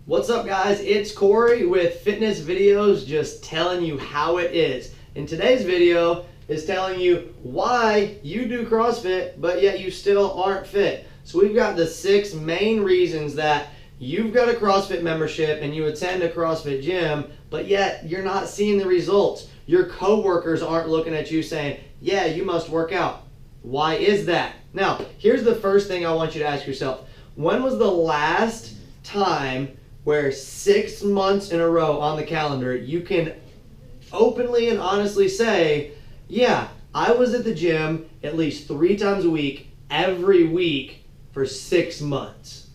What's up, guys? It's Corey with Fitness Videos, just telling you how it is. In today's video is telling you why you do CrossFit, but yet you still aren't fit. So we've got the 6 main reasons that you've got a CrossFit membership and you attend a CrossFit gym, but yet you're not seeing the results. Your coworkers aren't looking at you saying, yeah, you must work out. Why is that? Now, here's the first thing I want you to ask yourself. When was the last time where 6 months in a row on the calendar you can openly and honestly say, yeah, I was at the gym at least 3 times a week, every week for 6 months?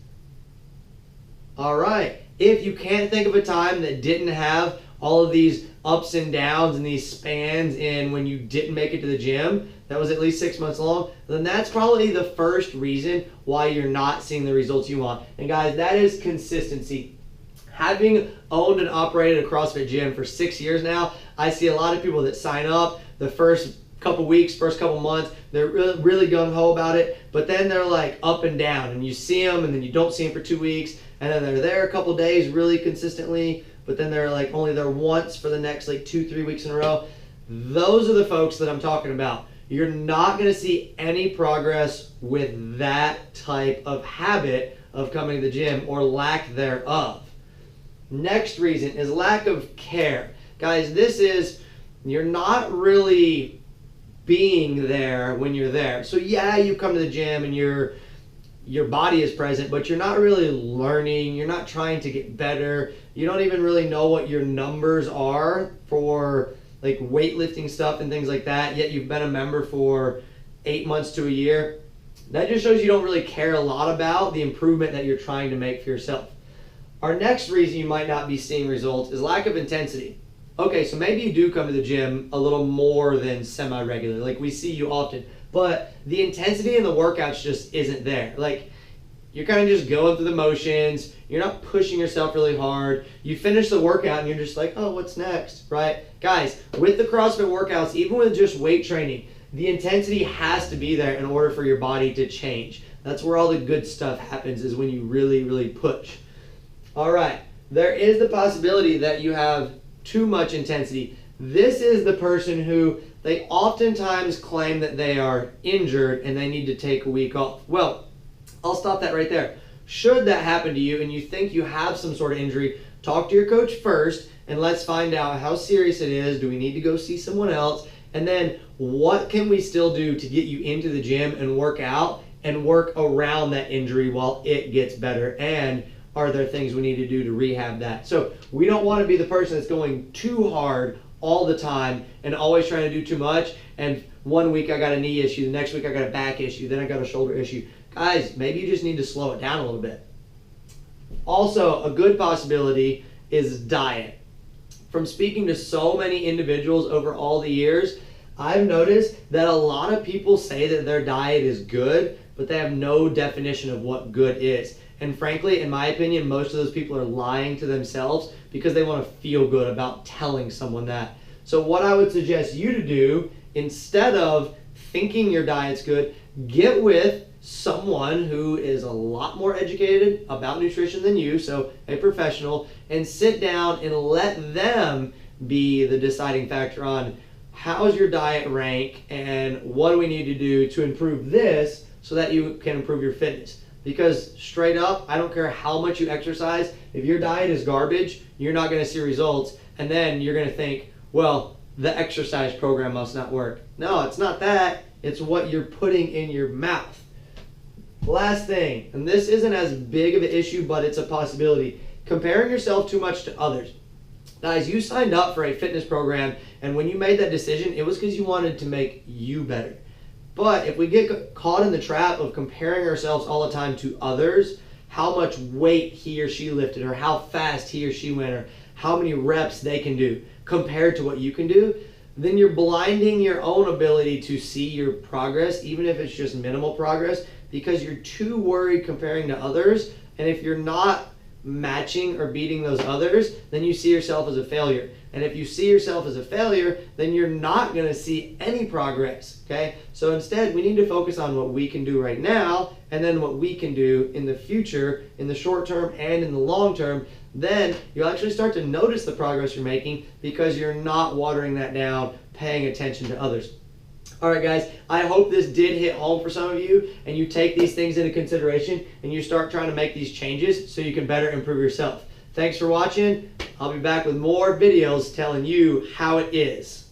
All right. If you can't think of a time that didn't have all of these ups and downs and these spans in when you didn't make it to the gym, that was at least 6 months long, then that's probably the first reason why you're not seeing the results you want. And guys, that is consistency. Having owned and operated a CrossFit gym for 6 years now, I see a lot of people that sign up the first couple weeks, first couple months, they're really gung-ho about it, but then they're like up and down, and you see them and then you don't see them for 2 weeks, and then they're there a couple days really consistently, but then they're like only there once for the next like 2-3 weeks in a row. Those are the folks that I'm talking about. You're not going to see any progress with that type of habit of coming to the gym or lack thereof. Next reason is lack of care. Guys, this is, you're not really being there when you're there. So yeah, you come to the gym and your body is present, but you're not really learning. You're not trying to get better. You don't even really know what your numbers are for like weightlifting stuff and things like that, yet you've been a member for 8 months to a year. That just shows you don't really care a lot about the improvement that you're trying to make for yourself. Our next reason you might not be seeing results is lack of intensity. Okay, so maybe you do come to the gym a little more than semi-regular, like we see you often, but the intensity in the workouts just isn't there. Like, you're kind of just going through the motions, you're not pushing yourself really hard, you finish the workout and you're just like, oh, what's next, right? Guys, with the CrossFit workouts, even with just weight training, the intensity has to be there in order for your body to change. That's where all the good stuff happens, is when you really push. All right, there is the possibility that you have too much intensity. This is the person who they oftentimes claim that they are injured and they need to take a week off. Well, I'll stop that right there. Should that happen to you and you think you have some sort of injury, talk to your coach first and let's find out how serious it is. Do we need to go see someone else? And then what can we still do to get you into the gym and work out and work around that injury while it gets better? And are there things we need to do to rehab that? So we don't want to be the person that's going too hard all the time and always trying to do too much. And one week I got a knee issue, the next week I got a back issue, then I got a shoulder issue. Guys, maybe you just need to slow it down a little bit. Also, a good possibility is diet. From speaking to so many individuals over all the years, I've noticed that a lot of people say that their diet is good, but they have no definition of what good is. And frankly, in my opinion, most of those people are lying to themselves because they want to feel good about telling someone that. So what I would suggest you to do, instead of thinking your diet's good, get with someone who is a lot more educated about nutrition than you, so a professional, and sit down and let them be the deciding factor on how's your diet rank and what do we need to do to improve this so that you can improve your fitness. Because straight up, I don't care how much you exercise, if your diet is garbage, you're not going to see results, and then you're going to think, well, the exercise program must not work. No, it's not that. It's what you're putting in your mouth. Last thing, and this isn't as big of an issue, but it's a possibility, comparing yourself too much to others. Guys, you signed up for a fitness program, and when you made that decision, it was because you wanted to make you better. But if we get caught in the trap of comparing ourselves all the time to others, how much weight he or she lifted, or how fast he or she went, or how many reps they can do compared to what you can do, then you're blinding your own ability to see your progress, even if it's just minimal progress, because you're too worried comparing to others. And if you're not matching or beating those others, then you see yourself as a failure. And if you see yourself as a failure, then you're not going to see any progress, okay? So instead, we need to focus on what we can do right now, and then what we can do in the future, in the short term and in the long term. Then you'll actually start to notice the progress you're making because you're not watering that down, paying attention to others. All right, guys, I hope this did hit home for some of you and you take these things into consideration and you start trying to make these changes so you can better improve yourself. Thanks for watching. I'll be back with more videos telling you how it is.